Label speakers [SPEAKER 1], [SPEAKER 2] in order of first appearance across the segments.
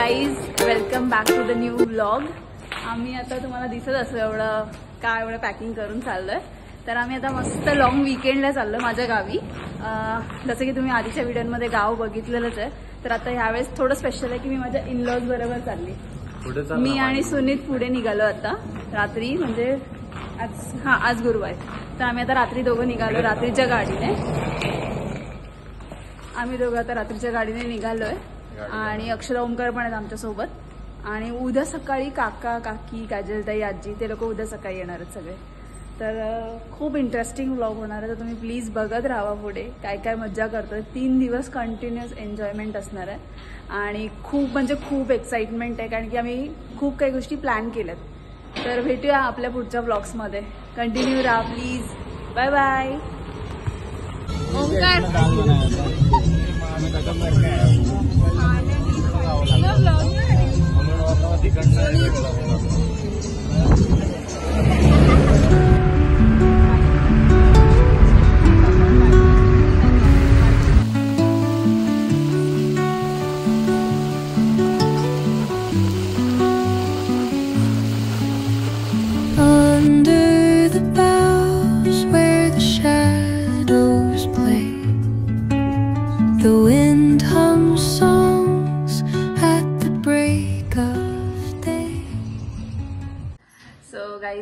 [SPEAKER 1] Guys, welcome back to the new vlog. आम्ही आता तुम्हाला दिसत असं एवढं पॅकिंग करून चाललोय. तर आम्ही आता मस्त लॉंग वीकेंडला चाललो माझ्या गावी. जसं की तुम्ही आधीच्या व्हिडिओमध्ये गाव बघितलेलंच आहे. तर आता ह्यावेळेस थोडं स्पेशल आहे की मी माझ्या इनलॉज बरोबर चालली. मी आणि सुनीत पुढे निघालो आता रात्री, म्हणजे आज गुरुवार. तर आम्ही आता रात्री दोघं निघालो रात्रीच्या गाडीने. आम्ही दोघं आता रात्रीच्या गाडीने निघालोय आणि अक्षरा ओमकार पण आहेत आमच्यासोबत. आणि उद्या सकाळी काका काकी काजलताई आजी ते लोक उद्या सकाळी येणार आहेत सगळे. तर खूप इंटरेस्टिंग व्लॉग होणार आहे. तर तुम्ही प्लीज बघत राहा पुढे काय काय मज्जा करतोय. 3 दिवस कंटिन्युअस एन्जॉयमेंट असणार आहे आणि खूप एक्साइटमेंट आहे, कारण की आम्ही खूप काही गोष्टी प्लॅन केल्यात. तर भेटूया आपल्या पुढच्या व्लॉग्समध्ये. कंटिन्यू राहा प्लीज. Bye bye. ओमकार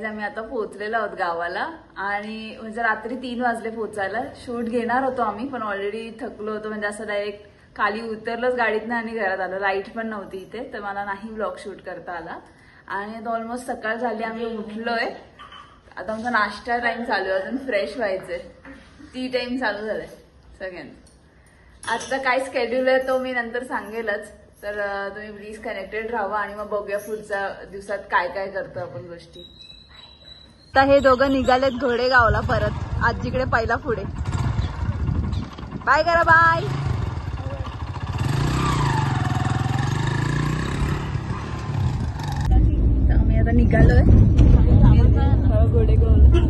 [SPEAKER 1] आम्ही आता पोहोचलेलो आहोत गावाला. आणि म्हणजे रात्री 3 वाजले पोहोचायला. शूट घेणार होतो आम्ही, पण ऑलरेडी थकलो होतो. म्हणजे असं डायरेक्ट खाली उतरलोच गाडीतनं आणि घरात आलो. लाईट पण नव्हती इथे, तर मला नाही व्लॉग शूट करता आला. आणि आता ऑलमोस्ट सकाळ झाली, आम्ही उठलोय. आता आमचा नाश्ता टाइम चालू आहे, अजून फ्रेश व्हायचंय. टी टाइम चालू झालाय सगळ्यांचा. आता काय स्केड्यूल आहे तो मी नंतर सांगेलच. तर तुम्ही प्लीज कनेक्टेड राहा आणि मग बघूया पुढच्या दिवसात काय काय करतो आपण गोष्टी. आता हे दोघं निघालेत घोडेगावला परत. आजीकडे पहिला पुढे. बाय करा. बाय. आम्ही आता निघालोय घोडेगावला.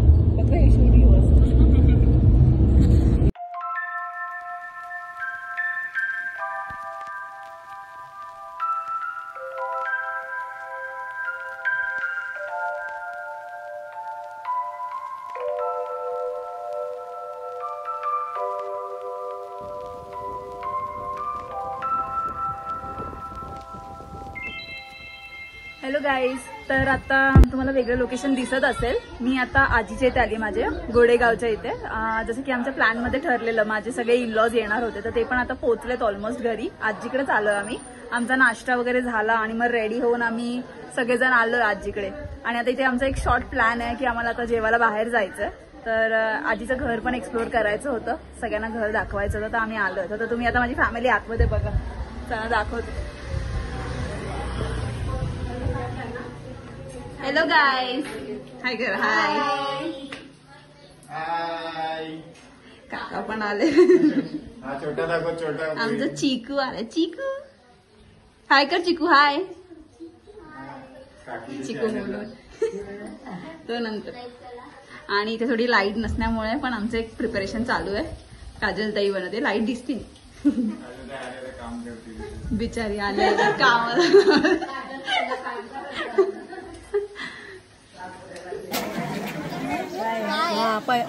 [SPEAKER 1] Hello guys. तर आता तुम्हाला वेगळं लोकेशन दिसत असेल. मी आता आजीच्या इथे आली, माझ्या गोडेगावच्या इथे. जसं की आमच्या प्लॅनमध्ये ठरलेलं, माझे सगळे इनलॉज येणार होते, तर ते पण आता पोहोचलेत ऑलमोस्ट घरी. आजीकडे आलोय आम्ही. आमचा नाश्ता वगैरे झाला आणि मग रेडी होऊन आम्ही सगळेजण आलोय आजीकडे. आणि आता इथे आमचा एक शॉर्ट प्लॅन आहे की आम्हाला आता जेवायला बाहेर जायचं. तर आजीचं घर पण एक्सप्लोर करायचं होतं, सगळ्यांना घर दाखवायचं होतं, तर आम्ही आलोय. तर तुम्ही आता माझी फॅमिली आतमध्ये बघा. चला दाखवते. Hello guys. हाय कर. हाय. काका पण आले. आमचं चिकू आलं. चिकू हाय कर. चिकू हाय. चिकू म्हणून तो नंतर. आणि इथे थोडी लाईट नसल्यामुळे पण आमचं एक प्रिपरेशन चालू आहे. काजलताई बनवते. लाईट दिसते बिचारी आले कामाला.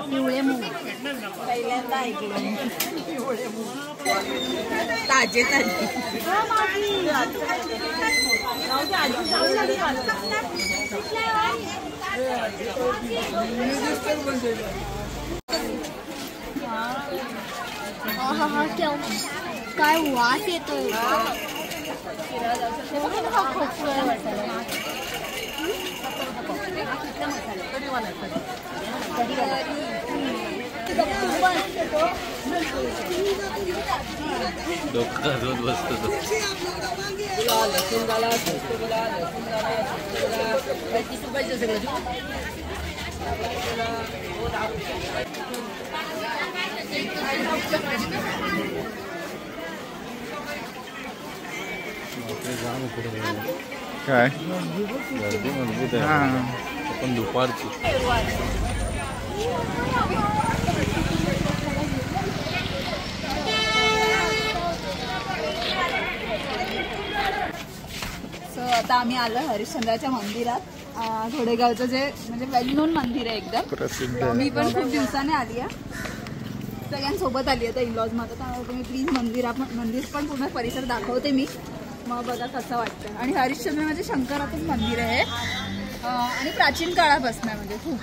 [SPEAKER 1] पिवळे मूग पहिल्यांदा ऐकलं. पिवळे मूग ताजे ताजे.
[SPEAKER 2] काय वास येतोय.
[SPEAKER 3] काय गर्दी मजबूत आहे. आपण दुपारची
[SPEAKER 1] आता आम्ही आलो हरिश्चंद्राच्या मंदिरात. घोडेगावचं जे म्हणजे वेल नोन मंदिर आहे एकदम
[SPEAKER 3] प्रसिद्ध.
[SPEAKER 1] मी पण खूप दिवसाने आली आहे, सगळ्यांसोबत आली आहे इंलॉज मध्ये. त्यामुळे तुम्ही प्लीज मंदिर पण पूर्ण परिसर दाखवते मी, मग बघा कसं वाटतं. आणि हरिश्चंद्र म्हणजे शंकराचंच मंदिर आहे आणि प्राचीन काळापासून आहे म्हणजे खूप.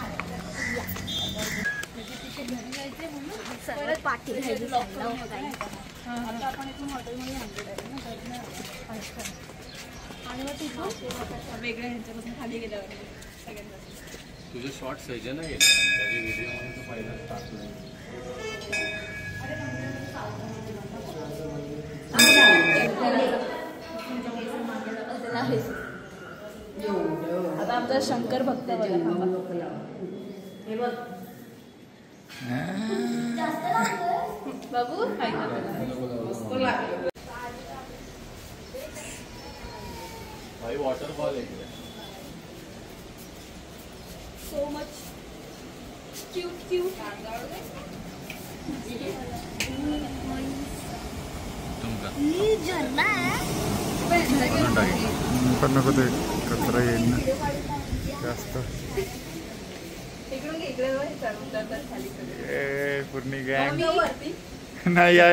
[SPEAKER 1] आता आपण इथून हॉटेलमध्ये आणि मग तिथून वेगळ्या ह्यांच्यापासून खाली गेल्यावर सगळ्यांना
[SPEAKER 3] तुझे शॉर्ट सजन आहे व्हिडिओ मध्ये पहिला टाकलं.
[SPEAKER 1] आता आमचा शंकर भक्त बघू काय
[SPEAKER 3] भाई वॉटरफॉल आहे
[SPEAKER 1] सो मच क्यूट क्यूट.
[SPEAKER 3] पण नको ते कचरा येईल ना जास्त. पूर्ण गँग नाही या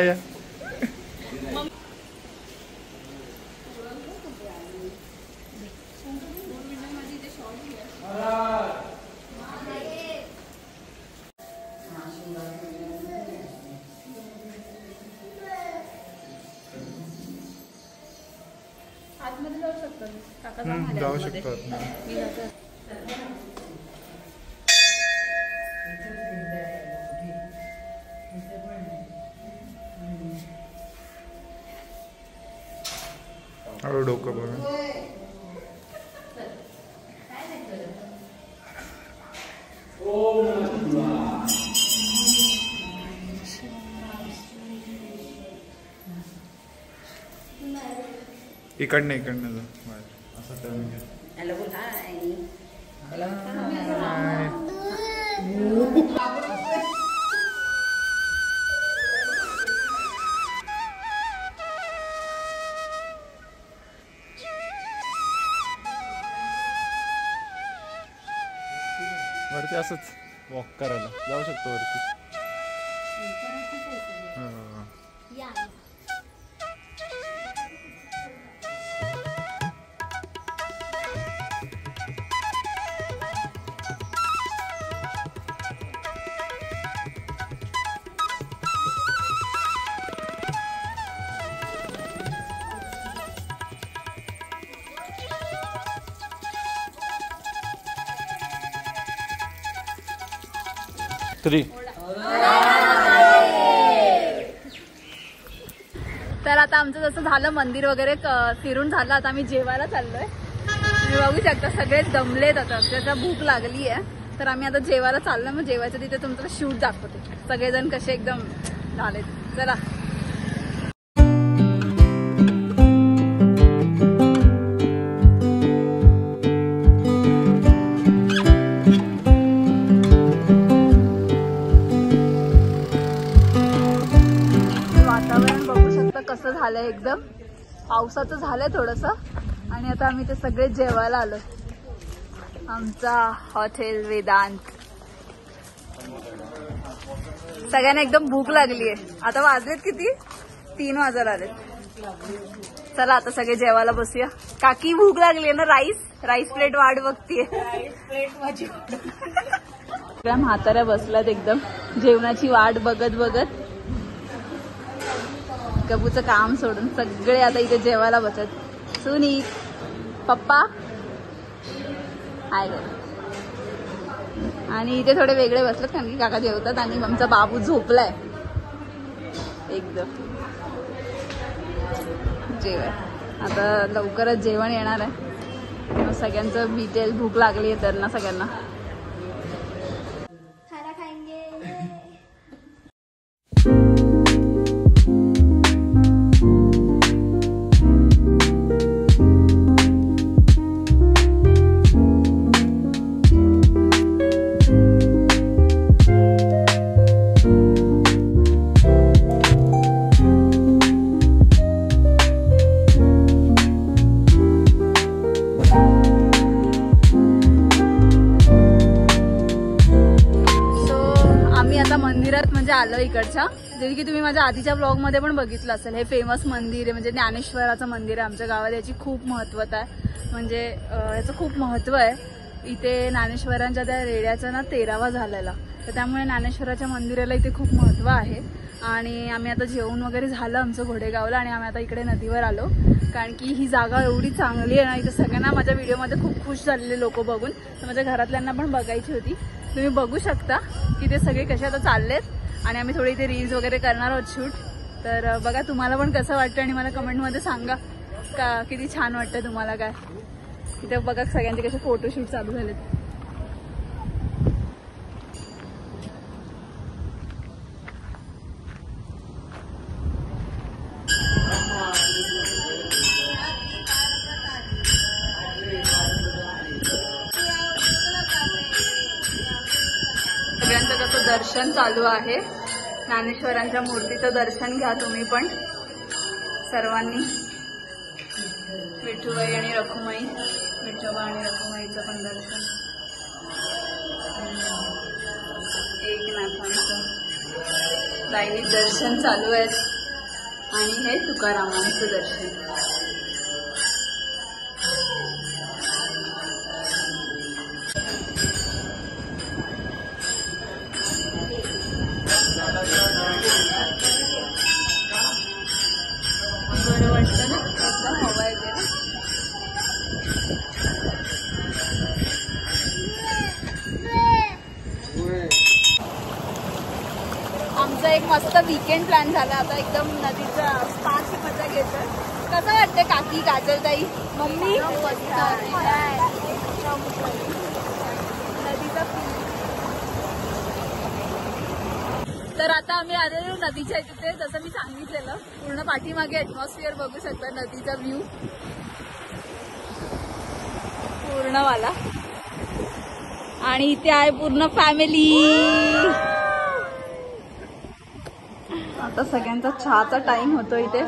[SPEAKER 1] आतमध्ये जाऊ शकतो.
[SPEAKER 3] जाऊ शकतो. हळू डोकं बघा. इकडनं जा असं वरती असंच वॉक करायला जाऊ शकतो वरती.
[SPEAKER 1] तर आता आमचं जसं झालं मंदिर वगैरे फिरून झालं, आता आम्ही जेवायला चाललोय. तुम्ही बघू शकता सगळेच दमलेत, आता त्याचा भूक लागली आहे. तर आम्ही आता जेवायला चाललोय, मग जेवायचं तिथे तुमचं शूट दाखवते. सगळेजण कसे एकदम झालेत. चला कसं झालंय, एकदम पावसाचं झालंय थोडस. आणि आता आम्ही ते सगळे जेवायला आलो. आमचा हॉटेल वेदांत. सगळ्यांना एकदम भूक लागली आहे. आता वाजलेत किती, 3 वाजायला आलेत. चला आता सगळे जेवायला बसूया. काकी भूक लागली ना. राईस प्लेट वाट बघतीये. सगळ्या म्हाताऱ्या बसल्यात एकदम जेवणाची वाट बघत. गबूचं काम सोडून सगळे आता इथे जेवायला बसत. सुनीत पप्पा हाय आणि इथे थोडे वेगळे बसलेत कारण की काका जेवतात आणि आमचा बाबू झोपलाय एकदम. जेवण आता लवकरच जेवण येणार आहे. सगळ्यांचं डिटेल भूक लागली आहे त्यांना सगळ्यांना. आलो इकडच्या, जे की तुम्ही माझ्या आधीच्या ब्लॉगमध्ये पण बघितलं असेल. हे फेमस मंदिर आहे, म्हणजे ज्ञानेश्वराचं मंदिर आहे आमच्या गावात. याची खूप महत्वता आहे, म्हणजे याचं खूप महत्त्व आहे. इथे ज्ञानेश्वरांच्या त्या रेड्याचा ना 13वा झालेला, तर त्यामुळे ज्ञानेश्वराच्या मंदिराला इथे खूप महत्त्व आहे. आणि आम्ही आता जेवण वगैरे झालं आमचं घोडेगावला, आणि आम्ही आता इकडे नदीवर आलो, कारण की ही जागा एवढी चांगली आहे ना. इथे सगळ्यांना माझ्या व्हिडिओमध्ये खूप खुश झालेले लोक बघून, तर माझ्या घरातल्यांना पण बघायची होती. तुम्ही बघू शकता की ते सगळे कसे आता चाललेत, आणि आम्ही थोडी इथे रील्स वगैरे करणार आहोत शूट. तर बघा तुम्हाला पण कसं वाटतं, आणि मला कमेंटमध्ये सांगा का किती छान वाटतं तुम्हाला काय. इथे बघा सगळ्यांचे कसे फोटोशूट चालू झालेत. सगळ्यांचं कसं दर्शन चालू आहे. ज्ञानेश्वरांच्या मूर्तीचं दर्शन घ्या तुम्ही पण सर्वांनी. विठुबाई आणि रखुमाई, विठोबा आणि रखुमाईचं पण दर्शन. एकनाथांचं दैनिक दर्शन चालू आहेत, आणि हे तुकारामांचं दर्शन. बरं वाटतं ना, एकदम हवा येते ना. आमचा एक मस्त वीकेंड प्लॅन झाला. आता एकदम नदीचा स्पाची मजा घेतोय. कसं वाटतं काकी, काजलताई, मम्मी? नदीचा तर आता आम्ही आलेलो नदीच्या तिथे, जसं मी सांगितलेलं. पूर्ण पाठीमागे ॲटमॉस्फिअर बघू शकता, नदीचा व्ह्यू पूर्णवाला. आणि इथे आहे पूर्ण फॅमिली. आता सगळ्यांचा चहाचा टाइम होतो इथे.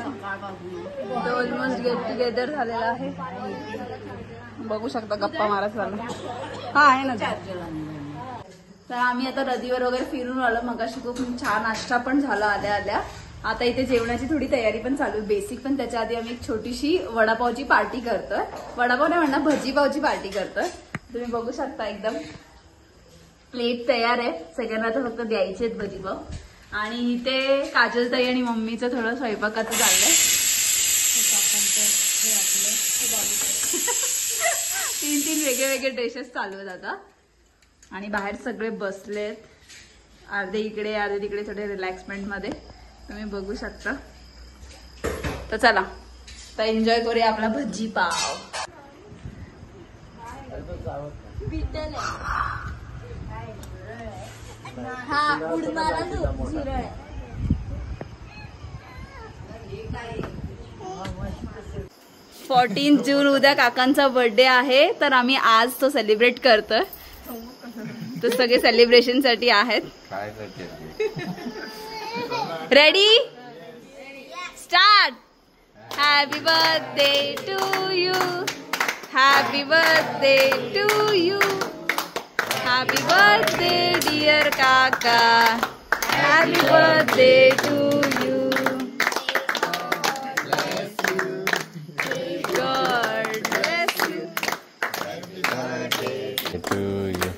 [SPEAKER 1] ऑलमोस्ट गेट टुगेदर झालेला आहे. बघू शकता गप्पा मारत चालू. हा आहे ना. तर आम्ही आता नदीवर वगैरे फिरून आलो. मगाशी खूप छान नाश्ता पण झाला आल्या आल्या. आता इथे जेवणाची थोडी तयारी पण चालू आहे, बेसिक. पण त्याच्या आधी आम्ही एक छोटीशी वडापावची पार्टी करतोय. वडापाव नाही म्हणणार, भजीपावची पार्टी करतोय. तुम्ही बघू शकता एकदम प्लेट तयार आहे. सगळ्यांना तर फक्त द्यायचे आहेत भजीपाव. आणि इथे काजलताई आणि मम्मीचं थोडं स्वयंपाकाचं चाललंय. 3 वेगळे वेगळे डिशेस चालू आहेत आता. आणि बाहेर सगळे बसलेत, अर्धे इकडे अर्धे तिकडे, थोडे रिलॅक्समेंट मध्ये. तुम्ही बघू शकता. तर चला तर एन्जॉय करूया आपला भजी पाव. हा उडणारा झुरळ. 14 जून उद्या काकांचा बर्थडे आहे, तर आम्ही आज तो सेलिब्रेट करतोय. तर सगळे सेलिब्रेशन साठी आहेत. Ready start. Happy birthday to you, happy birthday to you, happy birthday dear kaka, happy birthday to you. God bless you.
[SPEAKER 3] To you.